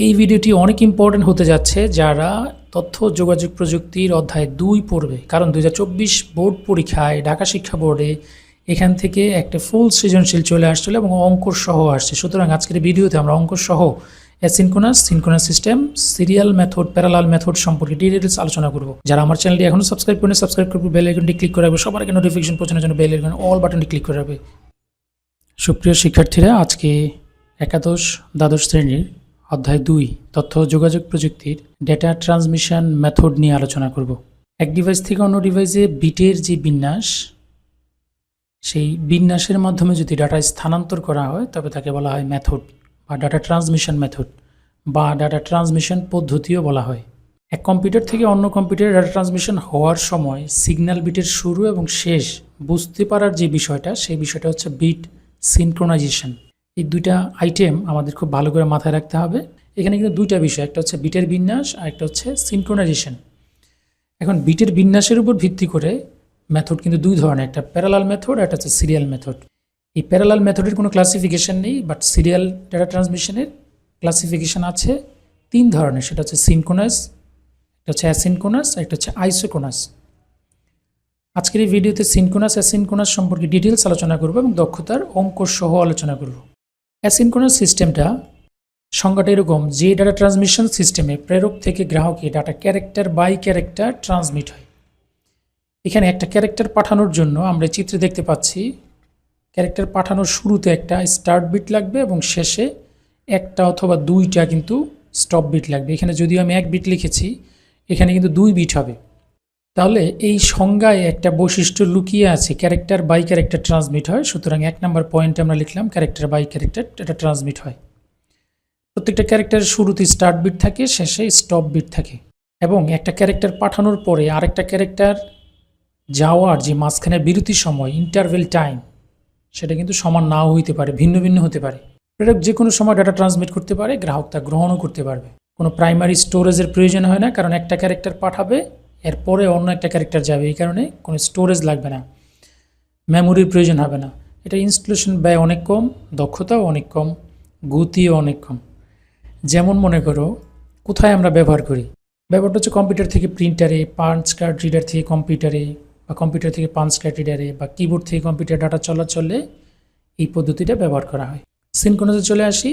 এই ভিডিওটি অনেক ইম্পর্টেন্ট হতে যাচ্ছে যারা তথ্য যোগাযোগ প্রযুক্তির অধ্যায় 2 পড়বে, কারণ 2024 বোর্ড পরীক্ষায় ঢাকা শিক্ষা বোর্ডে এখান থেকে একটা ফুল সৃজনশীল চলে আসছিল এবং অঙ্ক সহ আসছে। সুতরাং আজকের ভিডিওতে আমরা অঙ্ক সহ asynchronous, synchronous system, serial method, parallel method সম্পর্কে ডিটেইলস আলোচনা করব। যারা আমার চ্যানেলটি এখনো সাবস্ক্রাইব করেন সাবস্ক্রাইব করবে, বেল আইকনটি ক্লিক করে রাখবে, সবার আগে নোটিফিকেশন পৌঁছানোর জন্য বেল আইকন অল বাটনটি ক্লিক করে রাখবে। সুপ্রিয় শিক্ষার্থীরা, আজকে একাদশ দ্বাদশ শ্রেণীর অধ্যায় 2 তথ্য যোগাযোগ প্রযুক্তির ডেটা ট্রান্সমিশন মেথড নিয়ে আলোচনা করব। এক ডিভাইস থেকে অন্য ডিভাইসে বিটের যে বিন্যাস, সেই বিন্যাসের মাধ্যমে যদি ডাটা স্থানান্তর করা হয় তবে তাকে বলা হয় মেথড বা ডাটা ট্রান্সমিশন মেথড বা ডাটা ট্রান্সমিশন পদ্ধতিও বলা হয়। এক কম্পিউটার থেকে অন্য কম্পিউটারে ডাটা ট্রান্সমিশন হওয়ার সময় সিগন্যাল বিটের শুরু এবং শেষ বুঝতে পারার যে বিষয়টা, সেই বিষয়টা হচ্ছে বিট সিনক্রোনাইজেশন। এই দুইটা আইটেম আমাদের খুব ভালো করে মাথায় রাখতে হবে। এখানে কিন্তু দুইটা বিষয়, একটা হচ্ছে বিটের বিন্যাস আর একটা হচ্ছে সিনক্রোনাইজেশন। এখন বিটের বিন্যাসের উপর ভিত্তি করে মেথড কিন্তু দুই ধরনের, একটা প্যারালাল মেথড আর একটা হচ্ছে সিরিয়াল মেথড। এই প্যারালাল মেথডের কোনো ক্লাসিফিকেশন নেই, বাট সিরিয়াল ডাটা ট্রান্সমিশনের ক্লাসিফিকেশন আছে 3 ধরনের। সেটা হচ্ছে সিনক্রোনাস, একটা হচ্ছে অ্যাসিনক্রোনাস, একটা হচ্ছে আইসোক্রোনাস। আজকের এই ভিডিওতে সিনক্রোনাস অ্যাসিনক্রোনাস সম্পর্কে ডিটেলস আলোচনা করব এবং দক্ষতার অঙ্ক সহ আলোচনা করব। অ্যাসিনক্রোনাস সিস্টেমটা সংজ্ঞাটা এরকম, যে ডাটা ট্রান্সমিশন সিস্টেমে প্রেরক থেকে গ্রাহকে data character by character transmit হয়। এখানে একটা ক্যারেক্টার পাঠানোর জন্য আমরা চিত্রে দেখতে পাচ্ছি, ক্যারেক্টার পাঠানোর শুরুতে একটা স্টার্ট বিট লাগবে এবং শেষে একটা অথবা দুইটা কিন্তু স্টপ বিট লাগবে। এখানে যদিও আমি 1 বিট লিখেছি, এখানে কিন্তু 2 বিট হবে। তাহলে এই সংজ্ঞায় একটা বৈশিষ্ট্য লুকিয়ে আছে, ক্যারেক্টার বাই ক্যারেক্টার ট্রান্সমিট হয়। সুতরাং 1 নম্বর পয়েন্টে আমরা লিখলাম ক্যারেক্টার বাই ক্যারেক্টার এটা ট্রান্সমিট হয়। প্রত্যেকটা ক্যারেক্টারের শুরুতে স্টার্ট বিট থাকে, শেষে স্টপ বিট থাকে। এবং একটা ক্যারেক্টার পাঠানোর পরে আরেকটা ক্যারেক্টার যাওয়ার যে মাঝখানের বিরতি সময়, ইন্টারভেল টাইম, সেটা কিন্তু সমান নাও হইতে পারে, ভিন্ন ভিন্ন হতে পারে। প্রেরক যে কোনো সময় ডাটা ট্রান্সমিট করতে পারে, গ্রাহক তা গ্রহণও করতে পারবে। কোনো প্রাইমারি স্টোরেজের প্রয়োজন হয় না, কারণ একটা ক্যারেক্টার পাঠাবে এরপরে অন্য একটা ক্যারেক্টার যাবে, এই কারণে কোনো স্টোরেজ লাগবে না, মেমোরির প্রয়োজন হবে না। এটা ইনস্টলেশন ব্যয় অনেক কম, দক্ষতাও অনেক কম, গতিও অনেক কম। যেমন মনে করো কোথায় আমরা ব্যবহার করি, ব্যবহারটা হচ্ছে কম্পিউটার থেকে প্রিন্টারে, পাঞ্চ কার্ড রিডার থেকে কম্পিউটারে, বা কম্পিউটার থেকে পাঞ্চ কার্ড রিডারে, বা কিবোর্ড থেকে কম্পিউটার ডাটা চলাচলে এই পদ্ধতিটা ব্যবহার করা হয়। সিনক্রোনাসে চলে আসি।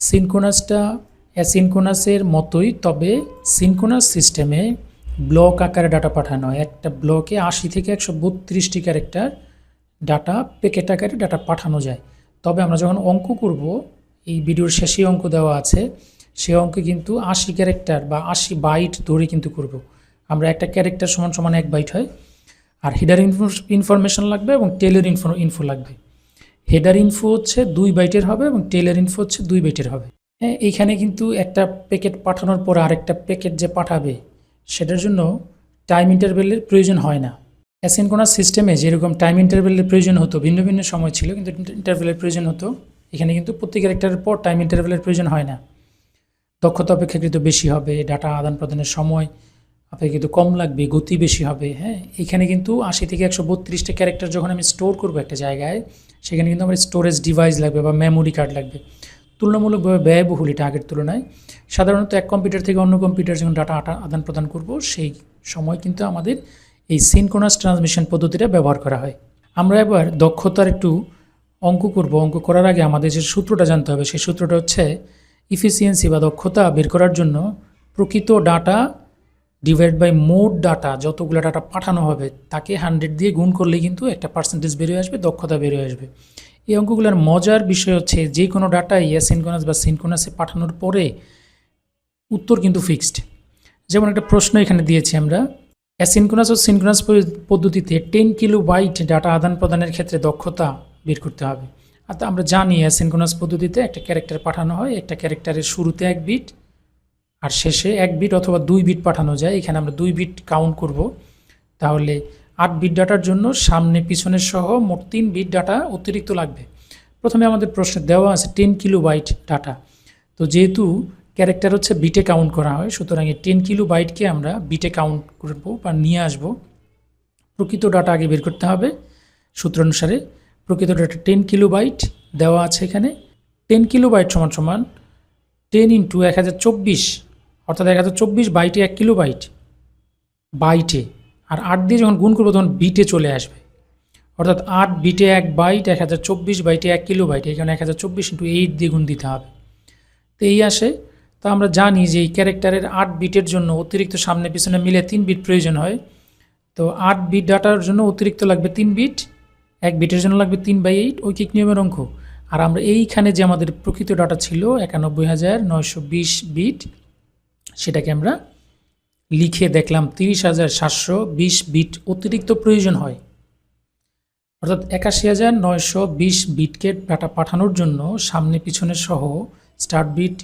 সিনক্রোনাসটা অ্যাসিনক্রোনাসের মতোই, তবে সিনক্রোনাস সিস্টেমে ব্লক আকারে ডাটা পাঠানো হয়। একটা ব্লকে 80 থেকে 132টি ক্যারেক্টার ডাটা প্যাকেট আকারে ডাটা পাঠানো যায়। তবে আমরা যখন অঙ্ক করব, এই ভিডিওর শেষে অঙ্ক দেওয়া আছে, সে অঙ্কে কিন্তু 80 ক্যারেক্টার বা 80 বাইট ধরে কিন্তু করব। আমরা একটা ক্যারেক্টার সমান সমান 1 বাইট হয়। আর হেডার ইনফরমেশন লাগবে এবং টেলের ইনফো লাগবে। হেডার ইনফো হচ্ছে 2 বাইটের হবে এবং টেলের ইনফো হচ্ছে 2 বাইটের হবে। হ্যাঁ, এইখানে কিন্তু একটা প্যাকেট পাঠানোর পর আরেকটা প্যাকেট যে পাঠাবে সেটার জন্য টাইম ইন্টারভেলের প্রয়োজন হয় না। অ্যাসিনক্রোনাস সিস্টেমে যেরকম টাইম ইন্টারভেলের প্রয়োজন হতো, ভিন্ন ভিন্ন সময় ছিল কিন্তু ইন্টারভেলের প্রয়োজন হতো, এখানে কিন্তু প্রত্যেক ক্যারেক্টারের পর টাইম ইন্টারভেলের প্রয়োজন হয় না। দক্ষতা অপেক্ষাকৃত বেশি হবে, ডাটা আদান প্রদানের সময় অপেক্ষাকৃত কম লাগবে, গতি বেশি হবে। হ্যাঁ, এখানে কিন্তু 80 থেকে 132টা ক্যারেক্টার যখন আমি স্টোর করবো একটা জায়গায়, সেখানে কিন্তু আমার স্টোরেজ ডিভাইস লাগবে বা মেমোরি কার্ড লাগবে। তুলনামূলকভাবে ব্যয়বহুল এটা আগের তুলনায়। সাধারণত এক কম্পিউটার থেকে অন্য কম্পিউটার যখন ডাটা আদান প্রদান করব, সেই সময় কিন্তু আমাদের এই সিনক্রোনাস ট্রান্সমিশন পদ্ধতিটা ব্যবহার করা হয়। আমরা এবার দক্ষতার একটু অঙ্ক করব। অঙ্ক করার আগে আমাদের যে সূত্রটা জানতে হবে, সেই সূত্রটা হচ্ছে ইফিসিয়েন্সি বা দক্ষতা বের করার জন্য প্রকৃত ডাটা ডিভাইড বাই মোট ডাটা, যতগুলো ডাটা পাঠানো হবে তাকে 100 দিয়ে গুণ করলে কিন্তু একটা পার্সেন্টেজ বেরিয়ে আসবে, দক্ষতা বেরিয়ে আসবে। এই অঙ্কগুলোর মজার বিষয় হচ্ছে যে কোনো ডাটাই অ্যাসিনক্রোনাস বা সিনক্রোনাসে পাঠানোর পরে উত্তর কিন্তু ফিক্সড। যেমন একটা প্রশ্ন এখানে দিয়েছি আমরা, অ্যাসিনক্রোনাস ও সিনক্রোনাস পদ্ধতিতে 10 কিলোবাইট ডাটা আদান প্রদানের ক্ষেত্রে দক্ষতা বের করতে হবে। আর আমরা জানি অ্যাসিনক্রোনাস পদ্ধতিতে একটা ক্যারেক্টার পাঠানো হয়, একটা ক্যারেক্টারের শুরুতে 1 বিট আর শেষে 1 বিট অথবা 2 বিট পাঠানো যায়। এখানে আমরা 2 বিট কাউন্ট করব। তাহলে 8 বিট ডাটার জন্য সামনে পিছনের সহ মোট 3 বিট ডাটা অতিরিক্ত লাগবে। প্রথমে আমাদের প্রশ্নে দেওয়া আছে 10 কিলোবাইট ডাটা। তো যেহেতু ক্যারেক্টার হচ্ছে বিটে কাউন্ট করা হয়, সুতরাং এই 10 কিলোবাইটকে আমরা বিটে কাউন্ট করব বা নিয়ে আসব। প্রকৃত ডাটা আগে বের করতে হবে। সূত্র অনুসারে প্রকৃত ডাটা 10 কিলোবাইট দেওয়া আছে এখানে। 10 কিলোবাইট সমান সমান 10 ইন্টু 1024, অর্থাৎ 1024 বাইটে 1 কিলোবাইট বাইটে, আর 8 দিয়ে যখন গুণ করবো তখন বিটে চলে আসবে, অর্থাৎ 8 বিটে 1 বাইট, 1024 বাইটে 1 কিলোবাইট, এখানে 1024 ইন্টু 8 দিয়ে গুণ দিতে হবে। তো এই আসে। তো আমরা জানি যে এই ক্যারেক্টারের 8 বিটের জন্য অতিরিক্ত সামনে পিছনে মিলে 3 বিট প্রয়োজন হয়। তো 8 বিট ডাটার জন্য অতিরিক্ত লাগবে 3 বিট, 1 বিটের জন্য লাগবে 3/8 ঐকিক নিয়মের অঙ্ক। আর আমরা এইখানে যে আমাদের প্রকৃত ডাটা ছিল 91,920 বিট, সেটাকে আমরা লিখে দেখলাম 30,720 বিট অতিরিক্ত প্রয়োজন হয়। অর্থাৎ 81,920 বিটকে ডাটা পাঠানোর জন্য সামনে পিছনে সহ স্টার্ট বিট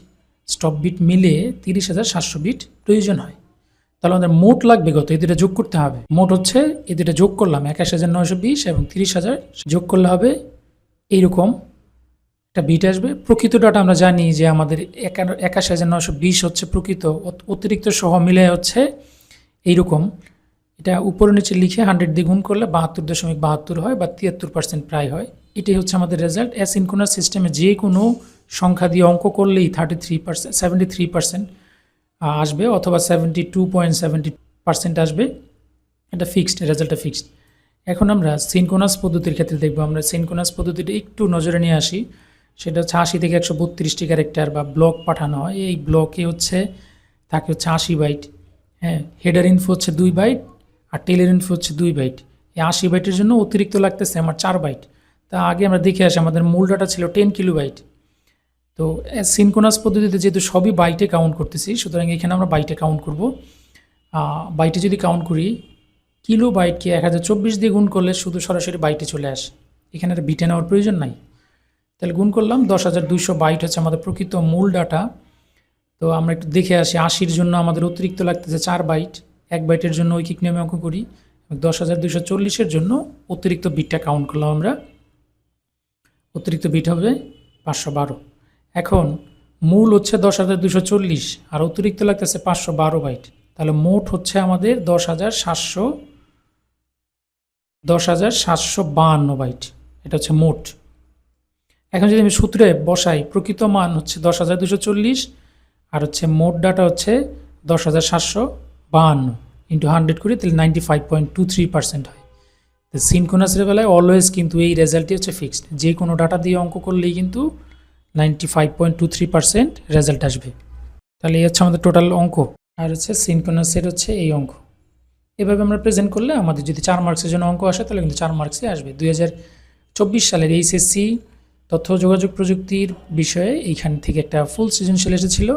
স্টপ বিট মিলে 30,700 বিট প্রয়োজন হয়। তাহলে আমাদের মোট লাগবে কত? এই দুটো যোগ করতে হবে। মোট হচ্ছে এই দুটো যোগ করলাম 81,920 এবং 30,000 যোগ করলে হবে এইরকম একটা বিট আসবে। প্রকৃত ডাটা আমরা জানি যে আমাদের 81,920 হচ্ছে প্রকৃত, অতিরিক্ত সহ মিলে হচ্ছে এইরকম। এটা উপরে নিচে লিখে 100 দিয়ে গুণ করলে 72.72 হয় বা 73% প্রায় হয়। এটাই হচ্ছে আমাদের রেজাল্ট। অ্যাসিনক্রোনাস সিস্টেমে যে কোনো সংখ্যা দিয়ে অঙ্ক করলেই 73% আসবে, অথবা 72.70% আসবে। এটা ফিক্সড, রেজাল্টটা ফিক্সড। এখন আমরা সিনক্রোনাস পদ্ধতির ক্ষেত্রে দেখব। আমরা সিনক্রোনাস পদ্ধতিটা একটু নজরে নিয়ে আসি। সেটা হচ্ছে 80 থেকে 132টি ক্যারেক্টার বা ব্লক পাঠানো হয়। এই ব্লকে থাকে 80 বাইট। হ্যাঁ, হেডার ইনফো হচ্ছে 2 বাইট আর টেলের ইনফো হচ্ছে 2 বাইট। এই 80 বাইটের জন্য অতিরিক্ত লাগতেছে আমার 4 বাইট। তা আগে আমরা দেখে আসি, আমাদের মূল ডাটা ছিল 10 কিলোবাইট। তো সিনক্রোনাস পদ্ধতিতে যেহেতু সবই বাইটে কাউন্ট করতেছি, সুতরাং এখানে আমরা বাইটে কাউন্ট করব। বাইটে যদি কাউন্ট করি, কিলোবাইটকে 1024 দিয়ে গুণ করলে শুধু সরাসরি বাইটে চলে আসে, এখানে আর বিটে নেওয়ার প্রয়োজন নাই। তাহলে গুণ করলাম 10,200 বাইট হচ্ছে আমাদের প্রকৃত মূল ডাটা। তো আমরা একটু দেখে আসি, 80-র জন্য আমাদের অতিরিক্ত লাগতেছে 4 বাইট, 1 বাইটের জন্য ঐকিক নিয়মে অঙ্ক করি। 10,240-এর জন্য অতিরিক্ত বিটটা কাউন্ট করলাম আমরা, অতিরিক্ত বিট হবে 512। এখন মূল হচ্ছে 10,240 আর অতিরিক্ত লাগতেছে 512 বাইট, তাহলে মোট হচ্ছে আমাদের 10,752 বাইট। এটা হচ্ছে মোট। এখন যদি আমি সূত্রে বসাই, প্রকৃত মান হচ্ছে 10,240 আর হচ্ছে মোট ডাটা হচ্ছে 10,752 ইন্টু 100 করি, তাহলে 95.23% হয়। তো সিনক্রোনাসের বেলায় অলওয়েজ কিন্তু এই রেজাল্টই হচ্ছে ফিক্সড। যে কোনো ডাটা দিয়ে অঙ্ক করলেই কিন্তু 95.23% রেজাল্ট আসবে। তাহলে এই হচ্ছে আমাদের টোটাল অঙ্ক, আর হচ্ছে সিনক্রোনাসের হচ্ছে এই অঙ্ক। এভাবে আমরা প্রেজেন্ট করলে আমাদের যদি 4 মার্কসের জন্য অঙ্ক আসে তাহলে কিন্তু 4 মার্কসই আসবে। 2024 সালের HSC তথ্য যোগাযোগ প্রযুক্তির বিষয়ে এইখান থেকে একটা ফুল সৃজনশীল এসেছিল।